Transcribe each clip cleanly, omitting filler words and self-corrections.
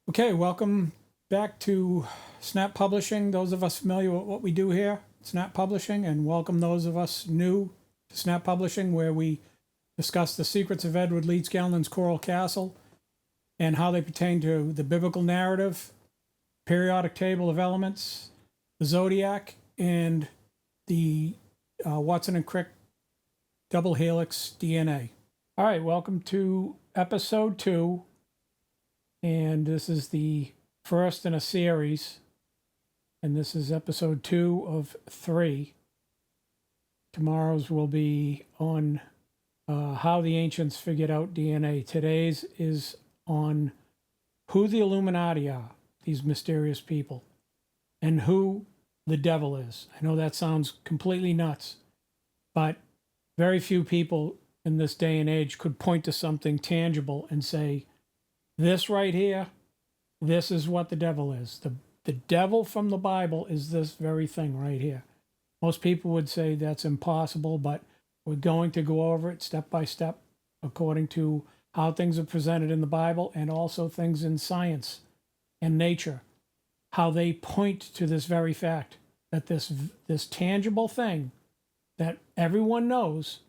Okay, welcome back to Snap Publishing. Those of us familiar with what we do here, Snap Publishing, and welcome those of us new to Snap Publishing, where we discuss the secrets of Edward Leeds Scanlon's Coral Castle and how they pertain to the biblical narrative, periodic table of elements, the zodiac, and the Watson and Crick double helix DNA. All right, welcome to episode 2. And this is the first in a series. And this is episode 2 of 3. Tomorrow's will be on how the ancients figured out DNA. Today's is on who the Illuminati are, these mysterious people, and who the devil is. I know that sounds completely nuts, but very few people in this day and age could point to something tangible and say, this right here, this is what the devil is. The devil from the Bible is this very thing right here. Most people would say that's impossible, but we're going to go over it step by step according to how things are presented in the Bible and also things in science and nature, how they point to this very fact that this tangible thing that everyone knows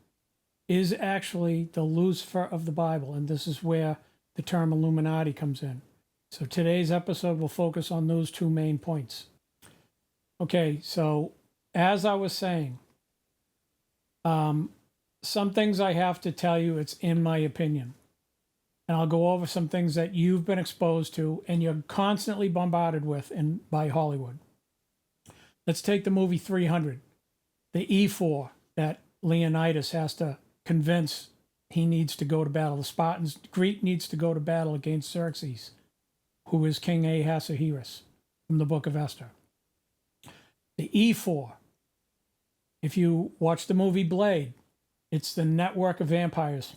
is actually the Lucifer of the Bible. And this is where the term Illuminati comes in. So today's episode will focus on those two main points. Okay, so as I was saying, some things I have to tell you, it's in my opinion. And I'll go over some things that you've been exposed to and you're constantly bombarded with by Hollywood. Let's take the movie 300, the E4 that Leonidas has to convince he needs to go to battle. The Spartans, Greek needs to go to battle against Xerxes, who is King Ahasuerus from the book of Esther. The E4, if you watch the movie Blade, it's the network of vampires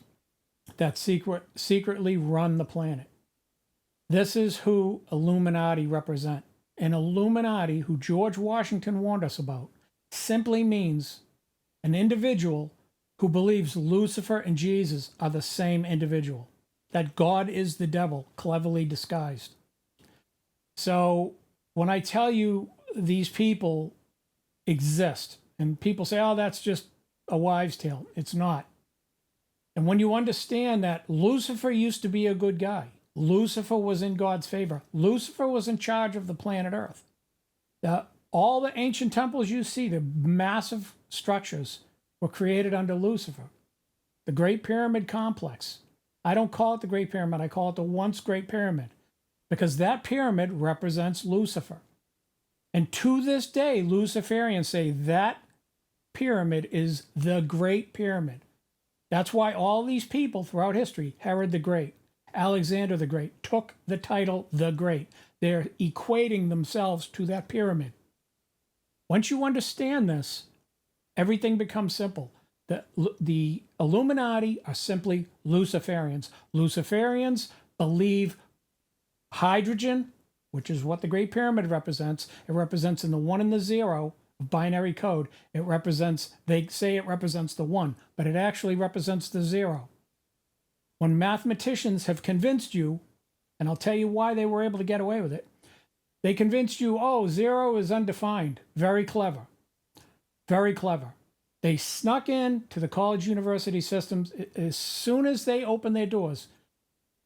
that secretly run the planet. This is who Illuminati represent. An Illuminati, who George Washington warned us about, simply means an individual who believes Lucifer and Jesus are the same individual, that God is the devil, cleverly disguised. So when I tell you these people exist, and people say, oh, that's just a wives' tale, it's not. And when you understand that Lucifer used to be a good guy, Lucifer was in God's favor, Lucifer was in charge of the planet Earth. All the ancient temples you see, the massive structures, were created under Lucifer. The Great Pyramid Complex. I don't call it the Great Pyramid, I call it the once Great Pyramid, because that pyramid represents Lucifer. And to this day, Luciferians say that pyramid is the Great Pyramid. That's why all these people throughout history, Herod the Great, Alexander the Great, took the title the Great. They're equating themselves to that pyramid. Once you understand this, everything becomes simple. The Illuminati are simply Luciferians. Luciferians believe hydrogen, which is what the Great Pyramid represents. It represents in the 1 and the 0 of binary code. It represents, they say it represents the 1, but it actually represents the 0. When mathematicians have convinced you, and I'll tell you why they were able to get away with it, they convinced you, oh, 0 is undefined. Very clever. Very clever. They snuck in to the college university systems as soon as they opened their doors.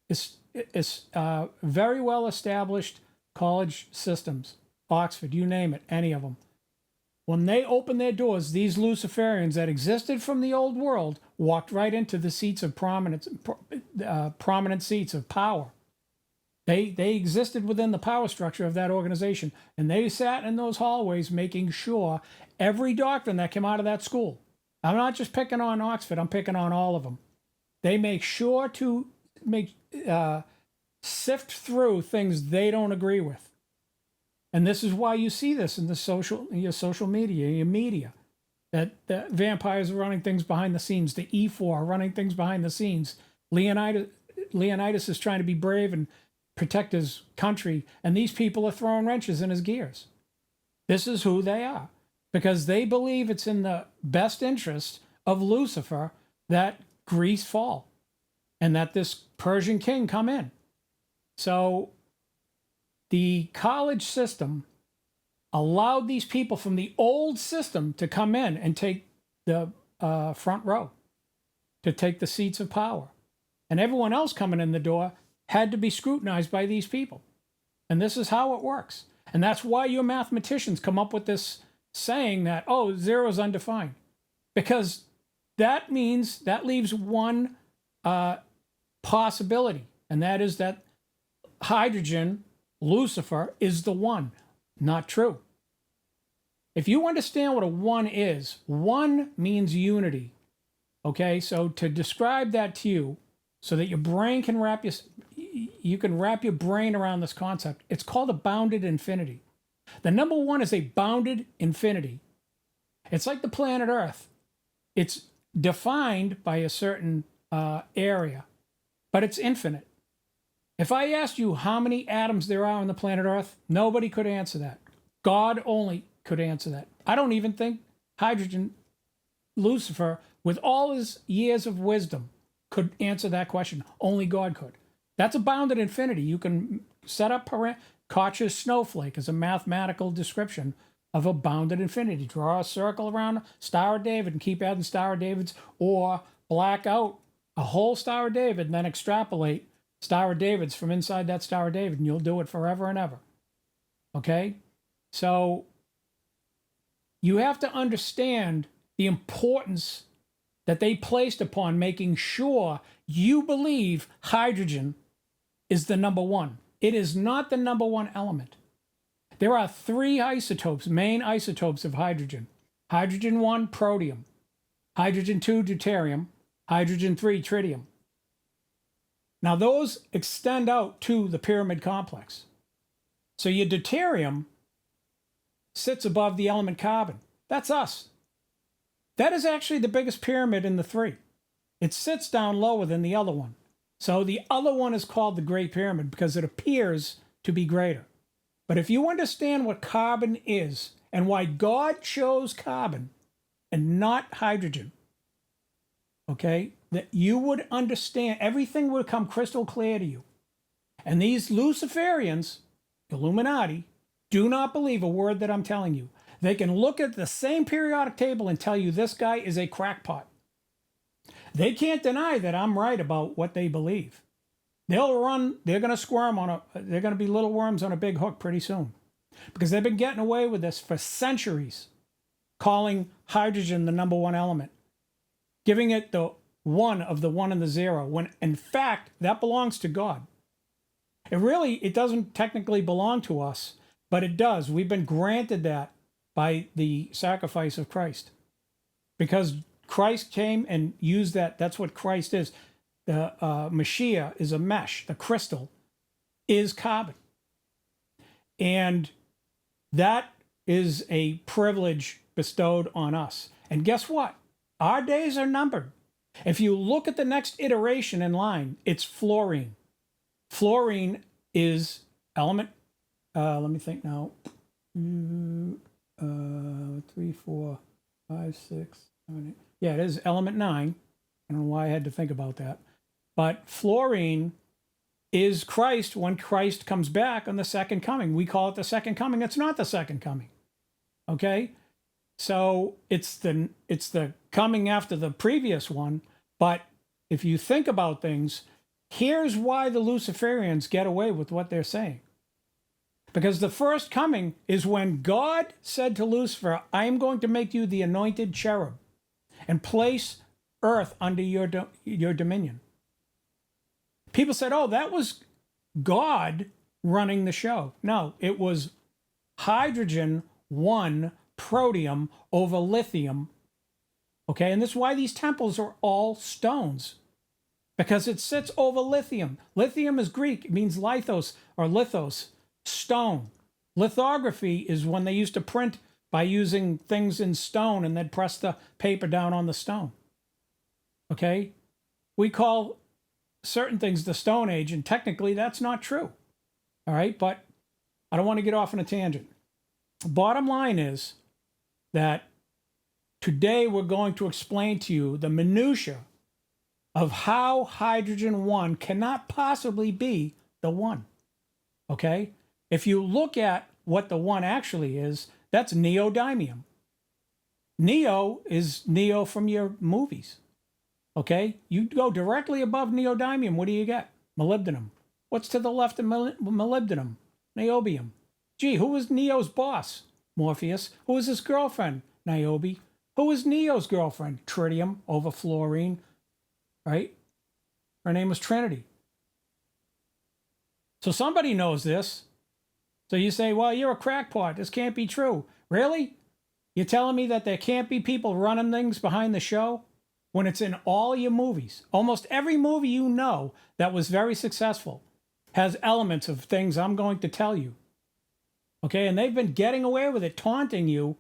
It's very well established college systems, Oxford, you name it, any of them. When they opened their doors, these Luciferians that existed from the old world walked right into the seats of prominent seats of power. They existed within the power structure of that organization, and they sat in those hallways making sure every doctrine that came out of that school. I'm not just picking on Oxford, I'm picking on all of them. They make sure to sift through things they don't agree with. And this is why you see this in your social media, your media, that vampires are running things behind the scenes, the E4 are running things behind the scenes. Leonidas is trying to be brave and protect his country, and these people are throwing wrenches in his gears. This is who they are, because they believe it's in the best interest of Lucifer that Greece fall and that this Persian king come in. So the college system allowed these people from the old system to come in and take the front row, to take the seats of power. And everyone else coming in the door had to be scrutinized by these people. And this is how it works. And that's why your mathematicians come up with this saying that, oh, zero is undefined. Because that means that leaves one possibility, and that is that hydrogen, Lucifer, is the one. Not true. If you understand what a one is, one means unity. Okay, so to describe that to you, so that your brain can you can wrap your brain around this concept, it's called a bounded infinity. The number one is a bounded infinity. It's like the planet Earth. It's defined by a certain area, but it's infinite. If I asked you how many atoms there are on the planet Earth, nobody could answer that. God only could answer that. I don't even think hydrogen, Lucifer, with all his years of wisdom, could answer that question. Only God could. That's a bounded infinity. You can set up Koch's snowflake as a mathematical description of a bounded infinity. Draw a circle around Star of David and keep adding Star of Davids, or black out a whole Star of David and then extrapolate Star of Davids from inside that Star of David, and you'll do it forever and ever. Okay? So you have to understand the importance that they placed upon making sure you believe hydrogen is the number one. It is not the number one element. There are three isotopes, main isotopes of hydrogen. Hydrogen 1, protium. Hydrogen 2, deuterium. Hydrogen 3, tritium. Now those extend out to the pyramid complex. So your deuterium sits above the element carbon. That's us. That is actually the biggest pyramid in the three. It sits down lower than the other one. So the other one is called the Great Pyramid because it appears to be greater. But if you understand what carbon is and why God chose carbon and not hydrogen, okay, that you would understand, everything would come crystal clear to you. And these Luciferians, Illuminati, do not believe a word that I'm telling you. They can look at the same periodic table and tell you this guy is a crackpot. They can't deny that I'm right about what they believe. They're going to squirm they're going to be little worms on a big hook pretty soon. Because they've been getting away with this for centuries, calling hydrogen the number one element, giving it the one of the one and the zero, when in fact, that belongs to God. It doesn't technically belong to us, but it does. We've been granted that by the sacrifice of Christ. Because Christ came and used that. That's what Christ is. The Mashiach is a mesh. The crystal is carbon. And that is a privilege bestowed on us. And guess what? Our days are numbered. If you look at the next iteration in line, it's fluorine. Fluorine is element, let me think now, 3, 4, 5, 6, 7, 8. Yeah, it is element 9. I don't know why I had to think about that. But fluorine is Christ when Christ comes back on the second coming. We call it the second coming. It's not the second coming. Okay? So it's the coming after the previous one. But if you think about things, here's why the Luciferians get away with what they're saying. Because the first coming is when God said to Lucifer, I am going to make you the anointed cherub and place earth under your dominion. People said, oh, that was God running the show. No, it was hydrogen 1 protium over lithium. Okay, and this is why these temples are all stones, because it sits over lithium. Lithium is Greek. It means lithos or lithos, stone. Lithography is when they used to print by using things in stone and then press the paper down on the stone. Okay, we call certain things the Stone Age, and technically that's not true. All right, but I don't want to get off on a tangent. Bottom line is that today we're going to explain to you the minutia of how hydrogen 1 cannot possibly be the one. Okay? if you look at what the 1 actually is, that's neodymium. Neo is Neo from your movies. Okay? You go directly above neodymium, what do you get? Molybdenum. What's to the left of molybdenum? Niobium. Gee, who was Neo's boss? Morpheus. Who was his girlfriend? Niobe. Who was Neo's girlfriend? Tritium over fluorine. Right? Her name was Trinity. So somebody knows this. So you say, well, you're a crackpot. This can't be true. Really? You're telling me that there can't be people running things behind the show when it's in all your movies? Almost every movie you know that was very successful has elements of things I'm going to tell you. Okay, and they've been getting away with it, taunting you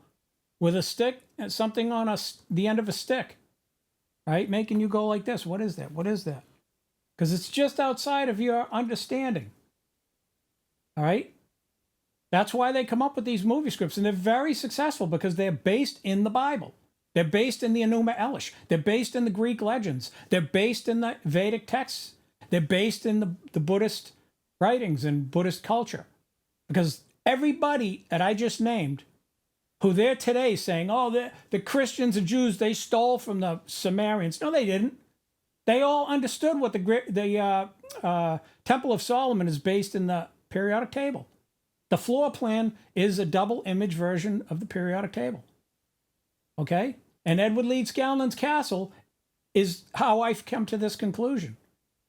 with a stick and something on the end of a stick, right? Making you go like this. What is that? What is that? Because it's just outside of your understanding. All right? That's why they come up with these movie scripts, and they're very successful because they're based in the Bible. They're based in the Enuma Elish. They're based in the Greek legends. They're based in the Vedic texts. They're based in the Buddhist writings and Buddhist culture. Because everybody that I just named, who they're today saying, oh, the Christians and Jews, they stole from the Sumerians. No, they didn't. They all understood what the Temple of Solomon is based in the periodic table. The floor plan is a double image version of the periodic table. Okay? And Edward Leeds Scanlon's castle is how I've come to this conclusion.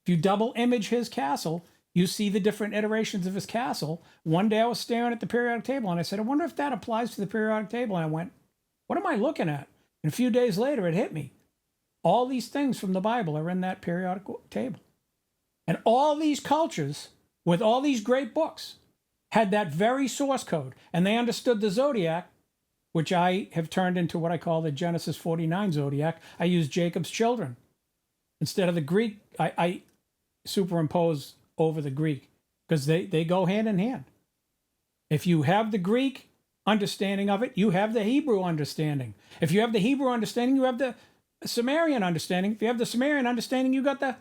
If you double image his castle, you see the different iterations of his castle. One day I was staring at the periodic table and I said, I wonder if that applies to the periodic table. And I went, what am I looking at? And a few days later, it hit me. All these things from the Bible are in that periodic table. And all these cultures with all these great books had that very source code. And they understood the zodiac, which I have turned into what I call the Genesis 49 zodiac. I use Jacob's children. Instead of the Greek, I superimpose over the Greek because they go hand in hand. If you have the Greek understanding of it, you have the Hebrew understanding. If you have the Hebrew understanding, you have the Sumerian understanding. If you have the Sumerian understanding, you got the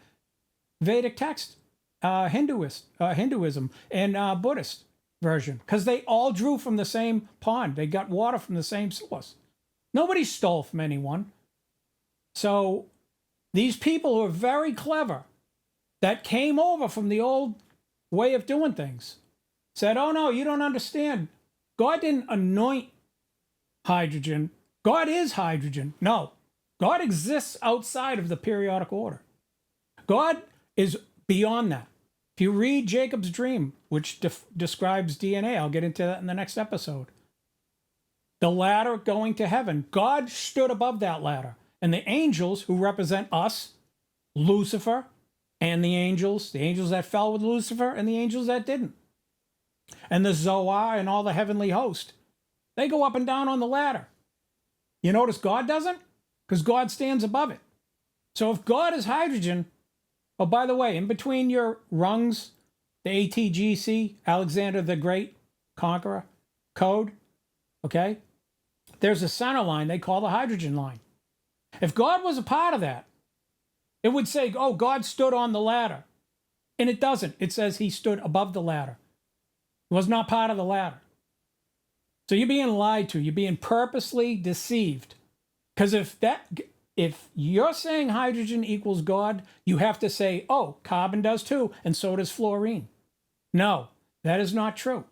Vedic text, Hinduism, and Buddhist version, because they all drew from the same pond. They got water from the same source. Nobody stole from anyone. So these people who are very clever that came over from the old way of doing things said, oh no, you don't understand. God didn't anoint hydrogen. God is hydrogen. No, God exists outside of the periodic order. God is beyond that. If you read Jacob's dream, which describes DNA, I'll get into that in the next episode. The ladder going to heaven, God stood above that ladder. And the angels who represent us, Lucifer, and the angels that fell with Lucifer and the angels that didn't. And the Zoar and all the heavenly host, they go up and down on the ladder. You notice God doesn't? Because God stands above it. So if God is hydrogen, oh, by the way, in between your rungs, the ATGC, Alexander the Great Conqueror code, okay, there's a center line they call the hydrogen line. If God was a part of that, it would say, oh, God stood on the ladder. And it doesn't. It says he stood above the ladder. He was not part of the ladder. So you're being lied to. You're being purposely deceived. Because if you're saying hydrogen equals God, you have to say, oh, carbon does too, and so does fluorine. No, that is not true.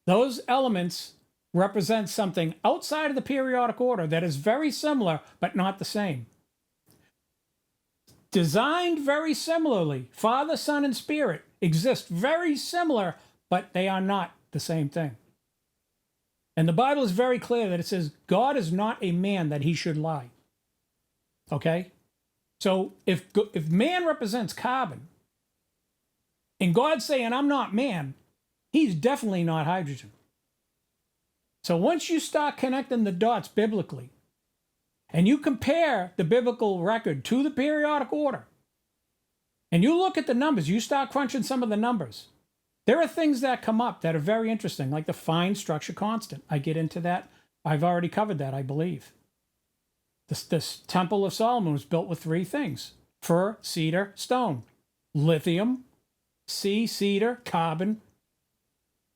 Those elements represent something outside of the periodic order that is very similar, but not the same. Designed very similarly, Father, Son, and Spirit exist very similar, but they are not the same thing. And the Bible is very clear that it says God is not a man that he should lie. Okay? So if man represents carbon, and God's saying, I'm not man, he's definitely not hydrogen. So once you start connecting the dots biblically, and you compare the biblical record to the periodic order, and you look at the numbers, you start crunching some of the numbers, there are things that come up that are very interesting, like the fine structure constant. I get into that. I've already covered that, I believe. This Temple of Solomon was built with 3 things: fir, cedar, stone. Lithium, cedar, carbon,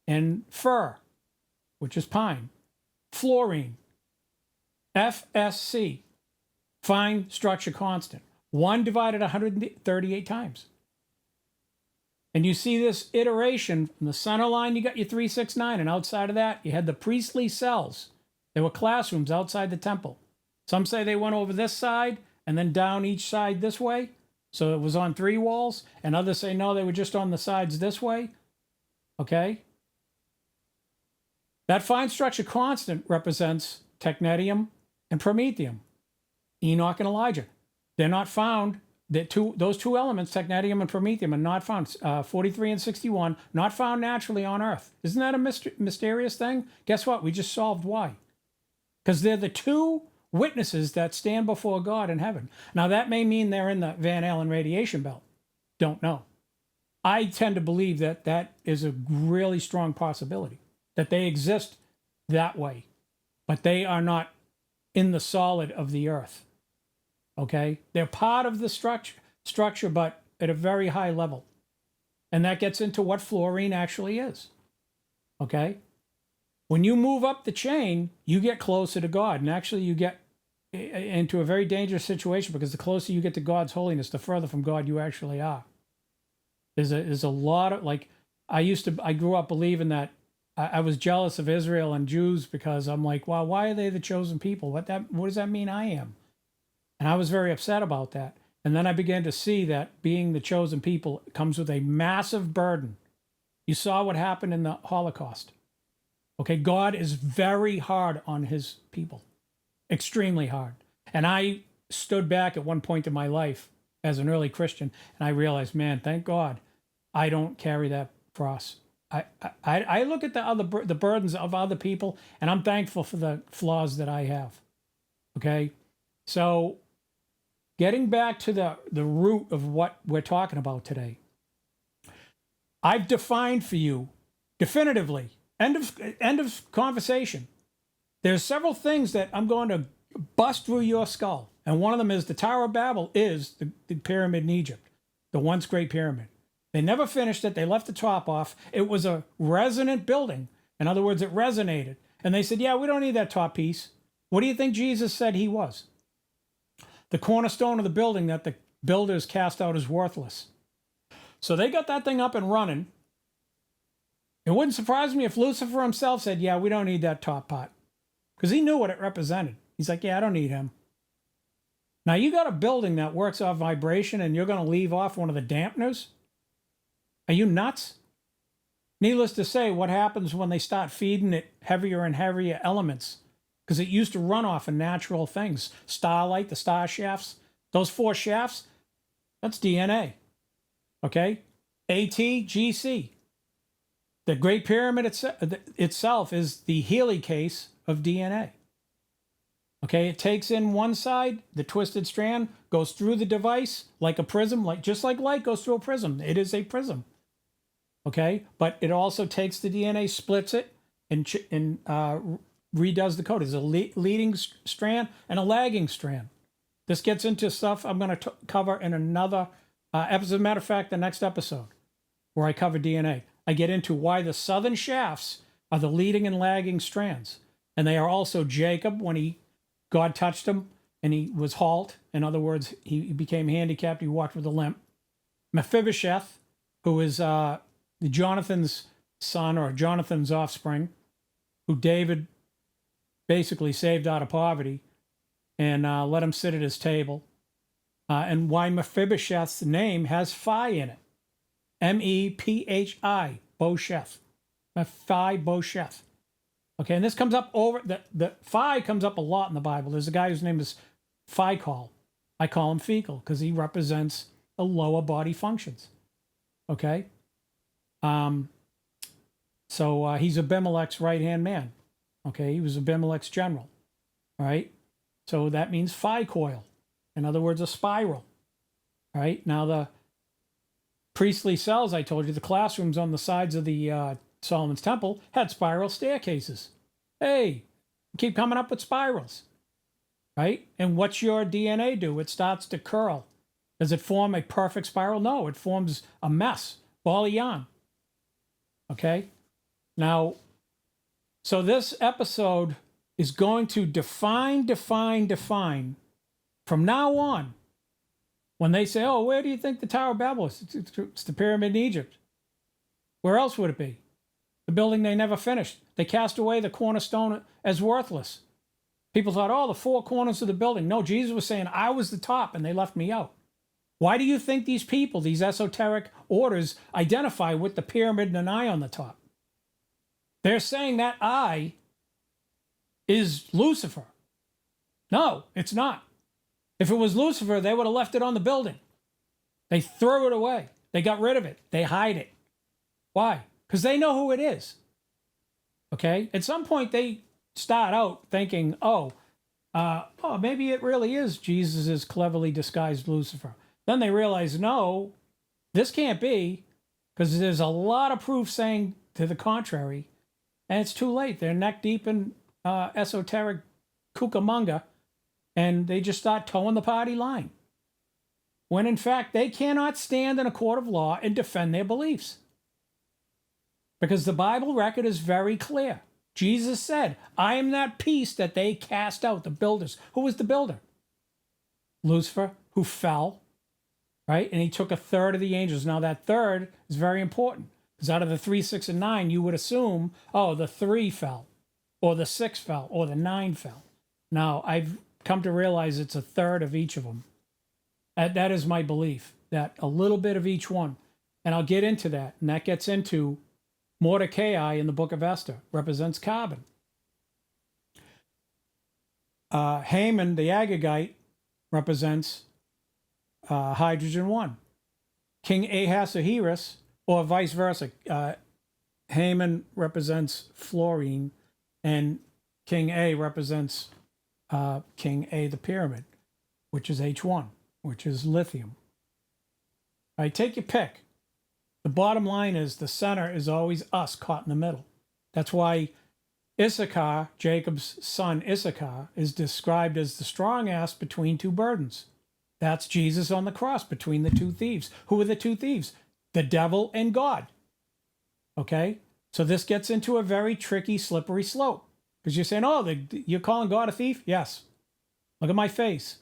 and fir, which is pine, fluorine, FSC, fine structure constant, 1 divided 138 times. And you see this iteration from the center line, you got your 369, and outside of that, you had the priestly cells. There were classrooms outside the temple. Some say they went over this side and then down each side this way. So it was on 3 walls, and others say no, they were just on the sides this way. Okay? That fine structure constant represents technetium and promethium, Enoch and Elijah. They're not found. Those two elements, technetium and promethium, are not found. 43 and 61, not found naturally on Earth. Isn't that a mysterious thing? Guess what? We just solved why. Because they're the 2 witnesses that stand before God in heaven. Now, that may mean they're in the Van Allen radiation belt. Don't know. I tend to believe that that is a really strong possibility, that they exist that way, but they are not in the solid of the earth. Okay? They're part of the structure, but at a very high level. And that gets into what fluorine actually is. Okay? When you move up the chain, you get closer to God. And actually, you get into a very dangerous situation, because the closer you get to God's holiness, the further from God you actually are. There's a lot of, like, I grew up believing that I was jealous of Israel and Jews, because I'm like, wow, why are they the chosen people? What does that mean I am? And I was very upset about that. And then I began to see that being the chosen people comes with a massive burden. You saw what happened in the Holocaust. Okay, God is very hard on his people, extremely hard. And I stood back at one point in my life as an early Christian, and I realized, man, thank God I don't carry that cross. I look at the burdens of other people, and I'm thankful for the flaws that I have. Okay, so getting back to the root of what we're talking about today, I've defined for you definitively. End of conversation. There's several things that I'm going to bust through your skull. And one of them is the Tower of Babel is the pyramid in Egypt, the once great pyramid. They never finished it. They left the top off. It was a resonant building. In other words, it resonated. And they said, yeah, we don't need that top piece. What do you think Jesus said he was? The cornerstone of the building that the builders cast out as worthless. So they got that thing up and running. It wouldn't surprise me if Lucifer himself said, yeah, we don't need that top part. Because he knew what it represented. He's like, yeah, I don't need him. Now, you got a building that works off vibration, and you're going to leave off one of the dampeners? Are you nuts? Needless to say, what happens when they start feeding it heavier and heavier elements? Because it used to run off of natural things. Starlight, the star shafts, those 4 shafts, that's DNA. Okay? ATGC. The Great Pyramid itself is the helicase of DNA. Okay, it takes in one side, the twisted strand goes through the device like a prism, just like light goes through a prism. It is a prism. Okay, but it also takes the DNA, splits it, and redoes the code. There's a leading strand and a lagging strand. This gets into stuff I'm going to cover in another episode. As a matter of fact, the next episode where I cover DNA. I get into why the southern shafts are the leading and lagging strands. And they are also Jacob, when God touched him and he was halt. In other words, he became handicapped. He walked with a limp. Mephibosheth, who is Jonathan's son, or Jonathan's offspring, who David basically saved out of poverty and let him sit at his table. And why Mephibosheth's name has Phi in it. Mephi, Bosheth. Mephibosheth. Okay, and this comes up over, the Phi comes up a lot in the Bible. There's a guy whose name is Phicol. I call him fecal because he represents the lower body functions. Okay? So he's Abimelech's right-hand man. Okay, he was Abimelech's general. All right? So that means Phi-coil. In other words, a spiral. All right? Now the priestly cells, I told you, the classrooms on the sides of the Solomon's temple had spiral staircases. Hey, keep coming up with spirals, right? And what's your DNA do? It starts to curl. Does it form a perfect spiral? No, it forms a mess, ball of yarn. Okay? Now, so this episode is going to define from now on. When they say, oh, where do you think the Tower of Babel is? It's the pyramid in Egypt. Where else would it be? The building they never finished. They cast away the cornerstone as worthless. People thought, oh, the four corners of the building. No, Jesus was saying, I was the top and they left me out. Why do you think these people, these esoteric orders, identify with the pyramid and an eye on the top? They're saying that eye is Lucifer. No, it's not. If it was Lucifer, they would have left it on the building. They threw it away. They got rid of it. They hide it. Why? Because they know who it is. Okay? At some point, they start out thinking, maybe it really is Jesus' cleverly disguised Lucifer. Then they realize, no, this can't be, because there's a lot of proof saying to the contrary, and it's too late. They're neck deep in esoteric cucamonga, and they just start towing the party line. When in fact, they cannot stand in a court of law and defend their beliefs. Because the Bible record is very clear. Jesus said, I am that piece that they cast out, the builders. Who was the builder? Lucifer, who fell, right? And he took a third of the angels. Now that third is very important, because out of the 3, 6, and 9, you would assume, oh, the 3 fell, or the 6 fell, or the 9 fell. Now, I've come to realize it's a third of each of them. That is my belief, that a little bit of each one. And I'll get into that. And that gets into Mordecai in the book of Esther, represents carbon. Haman, the Agagite, represents hydrogen 1. King Ahasuerus, or vice versa, Haman represents fluorine, and King A represents King A, the pyramid, which is H1, which is lithium. All right, take your pick. The bottom line is the center is always us caught in the middle. That's why Issachar, Jacob's son Issachar, is described as the strong ass between two burdens. That's Jesus on the cross between the two thieves. Who are the two thieves? The devil and God. Okay? So this gets into a very tricky, slippery slope. Because you're saying, oh, you're calling God a thief? Yes. Look at my face.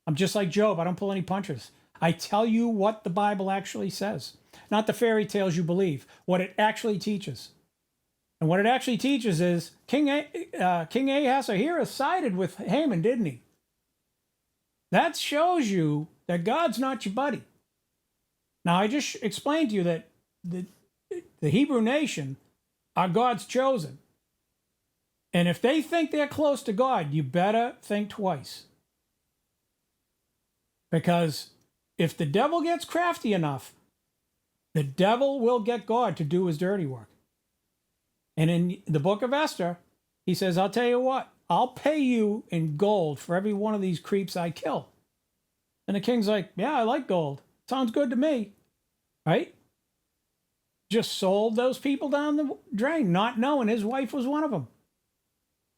I'm just like Job. I don't pull any punches. I tell you what the Bible actually says. Not the fairy tales you believe. What it actually teaches. And what it actually teaches is King Ahasuerus sided with Haman, didn't he? That shows you that God's not your buddy. Now, I just explained to you that the Hebrew nation are God's chosen. And if they think they're close to God, you better think twice. Because if the devil gets crafty enough, the devil will get God to do his dirty work. And in the book of Esther, he says, I'll tell you what, I'll pay you in gold for every one of these creeps I kill. And the king's like, yeah, I like gold. Sounds good to me. Right? Just sold those people down the drain, not knowing his wife was one of them.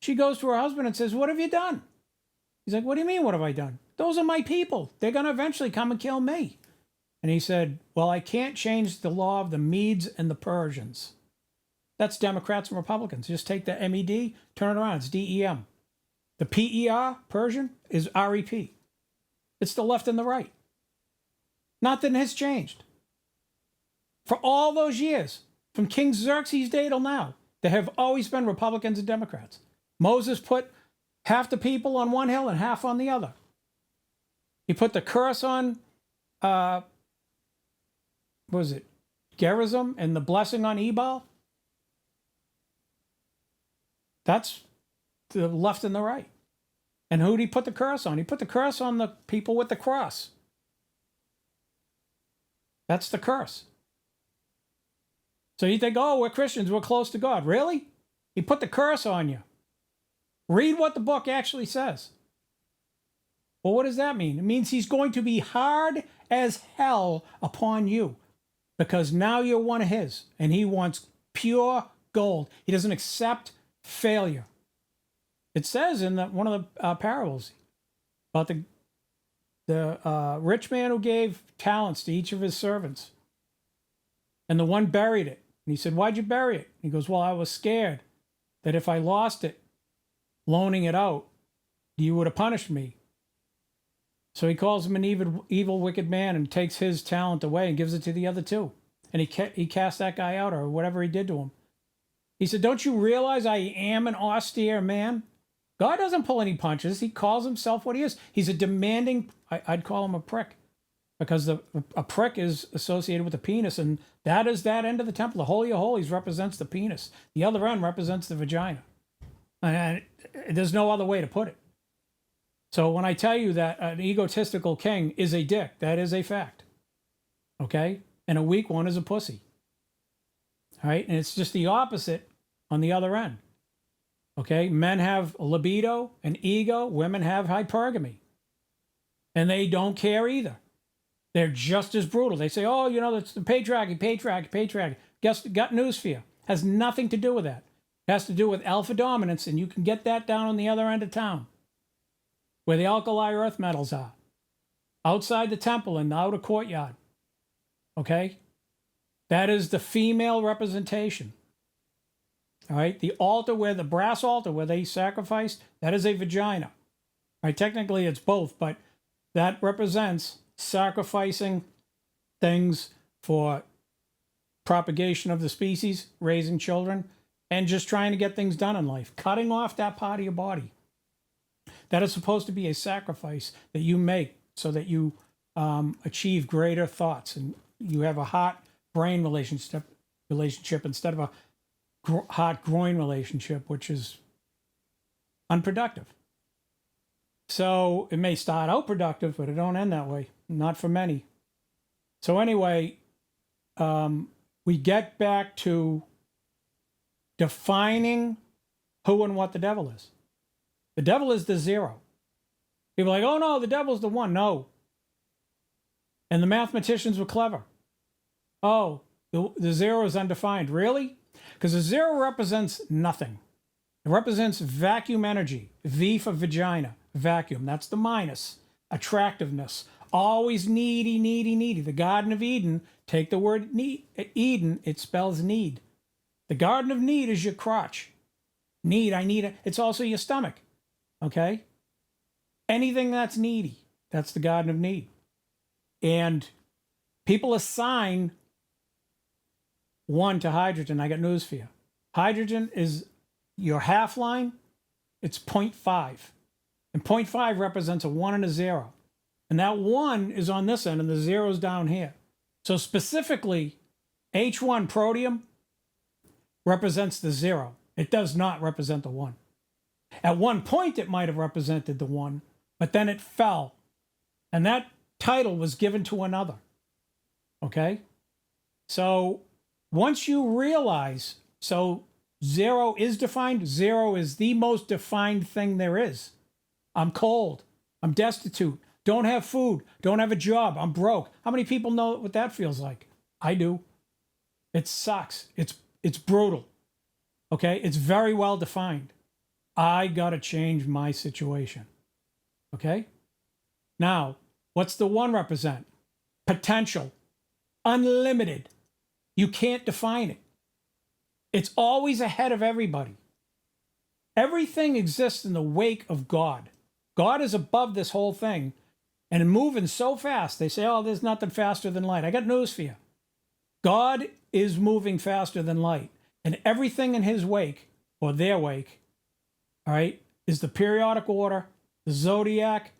She goes to her husband and says, what have you done? He's like, what do you mean, what have I done? Those are my people. They're going to eventually come and kill me. And he said, well, I can't change the law of the Medes and the Persians. That's Democrats and Republicans. Just take the MED, turn it around. It's DEM. The PER, Persian, is REP. It's the left and the right. Nothing has changed. For all those years, from King Xerxes' day till now, there have always been Republicans and Democrats. Moses put half the people on one hill and half on the other. He put the curse on, what was it, Gerizim, and the blessing on Ebal. That's the left and the right. And who did he put the curse on? He put the curse on the people with the cross. That's the curse. So you think, oh, we're Christians, we're close to God. Really? He put the curse on you. Read what the book actually says. Well, what does that mean? It means he's going to be hard as hell upon you because now you're one of his and he wants pure gold. He doesn't accept failure. It says in one of the parables about the rich man who gave talents to each of his servants, and the one buried it. And he said, why'd you bury it? He goes, well, I was scared that if I lost it, loaning it out, you would have punished me. So he calls him an evil, wicked man and takes his talent away and gives it to the other two. And he cast that guy out, or whatever he did to him. He said, don't you realize I am an austere man? God doesn't pull any punches. He calls himself what he is. He's a demanding, I'd call him a prick, because a prick is associated with the penis, and that is that end of the temple. The Holy of Holies represents the penis. The other end represents the vagina. And there's no other way to put it. So when I tell you that an egotistical king is a dick, that is a fact. Okay? And a weak one is a pussy. All right? And it's just the opposite on the other end. Okay? Men have libido and ego. Women have hypergamy. And they don't care either. They're just as brutal. They say, oh, that's the patriarchy. Got news for you. Has nothing to do with that. It has to do with alpha dominance, and you can get that down on the other end of town, where the alkali earth metals are, outside the temple in the outer courtyard. Okay? That is the female representation. All right? The altar, the brass altar where they sacrificed, that is a vagina. All right? Technically, it's both, but that represents sacrificing things for propagation of the species, raising children, and just trying to get things done in life. Cutting off that part of your body. That is supposed to be a sacrifice that you make so that you achieve greater thoughts, and you have a heart-brain relationship instead of a heart-groin relationship, which is unproductive. So it may start out productive, but it don't end that way. Not for many. So anyway, we get back to defining who and what the devil is. The devil is the zero. People are like, oh no, the devil's the one. No. And the mathematicians were clever. Oh, the zero is undefined. Really? Because the zero represents nothing. It represents vacuum energy. V for vagina. Vacuum. That's the minus. Attractiveness. Always needy. The Garden of Eden, take the word Eden, it spells need. The Garden of Need is your crotch. Need, I need it. It's also your stomach. Okay? Anything that's needy, that's the Garden of Need. And people assign one to hydrogen. I got news for you. Hydrogen is your half line. It's 0.5. And 0.5 represents a 1 and a 0. And that 1 is on this end and the 0 is down here. So specifically, H1 protium represents the 0. It does not represent the 1. At one point, it might have represented the 1, but then it fell. And that title was given to another. Okay? So once you realize, so 0 is defined, 0 is the most defined thing there is. I'm cold. I'm destitute. Don't have food. Don't have a job. I'm broke. How many people know what that feels like? I do. It sucks. It's brutal. Okay? It's very well defined. I got to change my situation. Okay? Now, what's the 1 represent? Potential. Unlimited. You can't define it. It's always ahead of everybody. Everything exists in the wake of God. God is above this whole thing and moving so fast. They say, oh, there's nothing faster than light. I got news for you. God is moving faster than light. And everything in his wake, or their wake, all right, is the periodic order, the zodiac,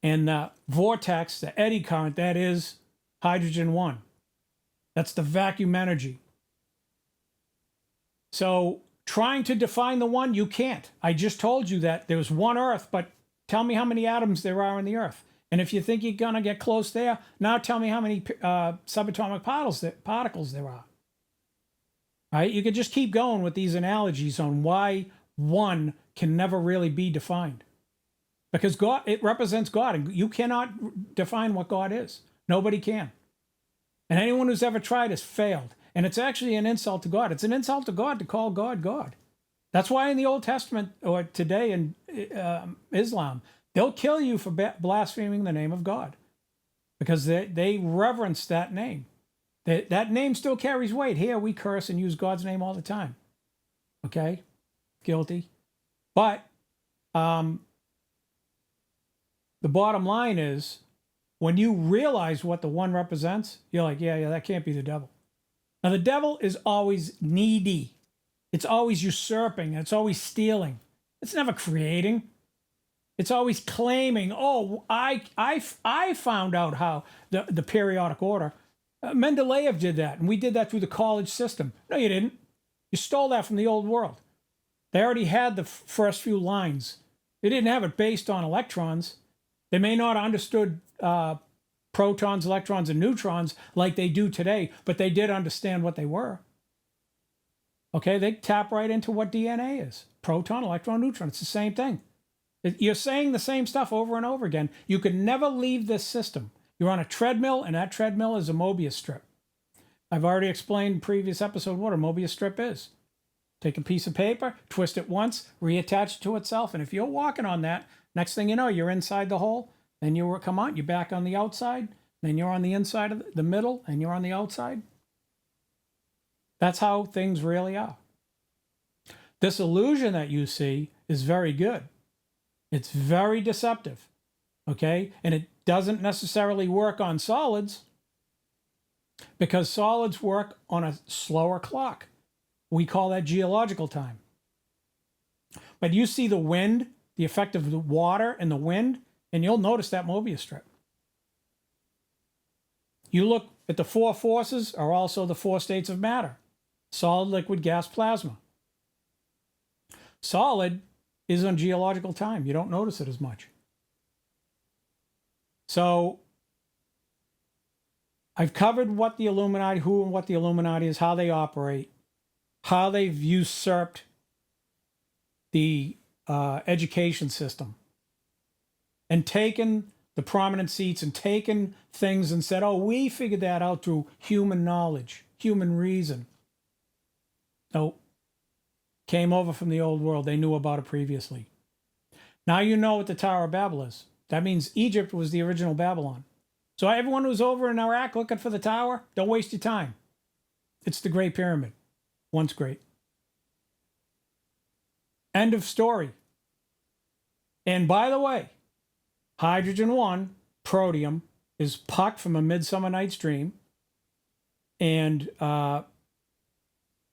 and the vortex, the eddy current, that is hydrogen 1. That's the vacuum energy. So trying to define the 1, you can't. I just told you that there was one Earth, but tell me how many atoms there are in the Earth. And if you think you're going to get close there, now tell me how many subatomic particles there are. All right? You could just keep going with these analogies on why 1 can never really be defined. Because God, it represents God, and you cannot define what God is. Nobody can. And anyone who's ever tried has failed. And it's actually an insult to God. It's an insult to God to call God God. That's why in the Old Testament, or today in Islam, they'll kill you for blaspheming the name of God. Because they reverence that name. That name still carries weight. Here we curse and use God's name all the time. Okay? Guilty. But the bottom line is, when you realize what the one represents, you're like, yeah, that can't be the devil. Now, the devil is always needy. It's always usurping. It's always stealing. It's never creating. It's always claiming, oh, I found out how the periodic order. Mendeleev did that, and we did that through the college system. No, you didn't. You stole that from the old world. They already had the first few lines. They didn't have it based on electrons. They may not have understood protons, electrons, and neutrons like they do today, but they did understand what they were. Okay, they tap right into what DNA is. Proton, electron, neutron. It's the same thing. You're saying the same stuff over and over again. You can never leave this system. You're on a treadmill, and that treadmill is a Mobius strip. I've already explained in previous episode what a Mobius strip is. Take a piece of paper, twist it once, reattach it to itself, and if you're walking on that, next thing you know, you're inside the hole, then you come out, you're back on the outside, then you're on the inside of the middle, and you're on the outside. That's how things really are. This illusion that you see is very good. It's very deceptive, okay? And it doesn't necessarily work on solids because solids work on a slower clock. We call that geological time. But you see the wind, the effect of the water and the wind, and you'll notice that Mobius strip. You look at the four forces are also the four states of matter: solid, liquid, gas, plasma. Solid is on geological time. You don't notice it as much. So I've covered what the Illuminati, who and what the Illuminati is, how they operate, how they've usurped the education system and taken the prominent seats and taken things and said, oh, we figured that out through human knowledge, human reason. No, came over from the old world. They knew about it previously. Now you know what the Tower of Babel is. That means Egypt was the original Babylon. So everyone who's over in Iraq looking for the tower, don't waste your time. It's the Great Pyramid. Once great. End of story. And by the way, hydrogen 1, protium, is Puck from A Midsummer Night's Dream. And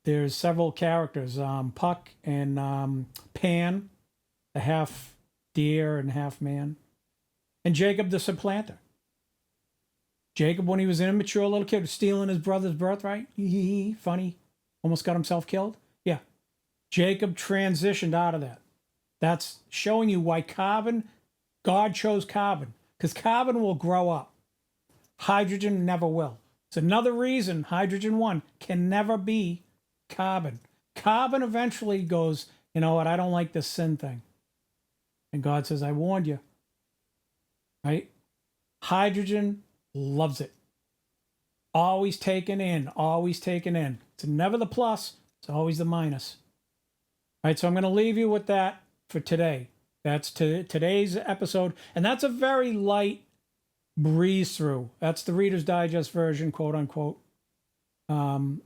there's several characters, Puck and Pan, the half deer and half man, and Jacob the supplanter. Jacob, when he was an immature little kid, stealing his brother's birthright, funny, almost got himself killed. Yeah, Jacob transitioned out of that. That's showing you why carbon, God chose carbon, because carbon will grow up. Hydrogen never will. It's another reason hydrogen 1 can never be carbon. Carbon eventually goes, you know what, I don't like this sin thing. And God says, I warned you. Right? Hydrogen loves it. Always taken in, always taken in. It's never the plus, it's always the minus. All right, so I'm going to leave you with that for today. That's today's episode. And that's a very light breeze through. That's the Reader's Digest version, quote unquote. I'm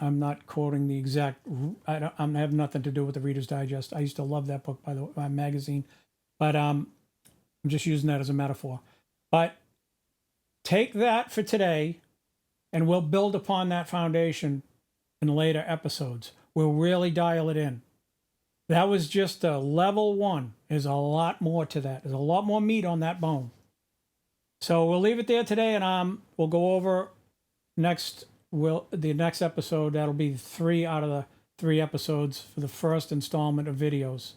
not quoting the exact, I have nothing to do with the Reader's Digest. I used to love that book, by the way, magazine. But I'm just using that as a metaphor. But take that for today, and we'll build upon that foundation in later episodes. We'll really dial it in. That was just a level 1. There's a lot more to that. There's a lot more meat on that bone. So we'll leave it there today, and we'll go over the next episode. That'll be 3 out of the 3 episodes for the first installment of videos.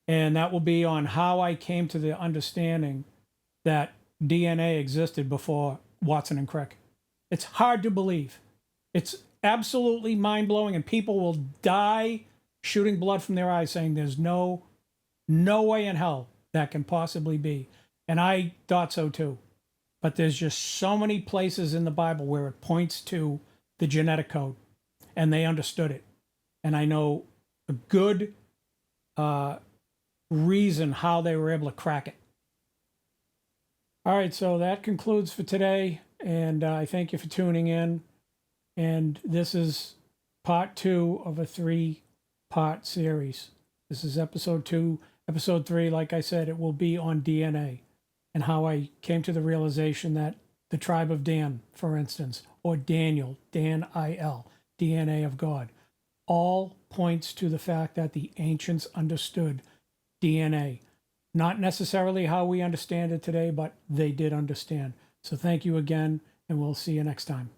And that will be on how I came to the understanding that DNA existed before Watson and Crick. It's hard to believe. It's absolutely mind-blowing, and people will die shooting blood from their eyes saying there's no way in hell that can possibly be. And I thought so too. But there's just so many places in the Bible where it points to the genetic code, and they understood it. And I know a good reason how they were able to crack it. All right, so that concludes for today. and I thank you for tuning in. And this is part 2 of a 3-part series. This is episode 2. Episode 3, like I said, it will be on DNA and how I came to the realization that the tribe of Dan, for instance, or Daniel, Dan-I-L, DNA of God, all points to the fact that the ancients understood DNA. Not necessarily how we understand it today, but they did understand. So thank you again, and we'll see you next time.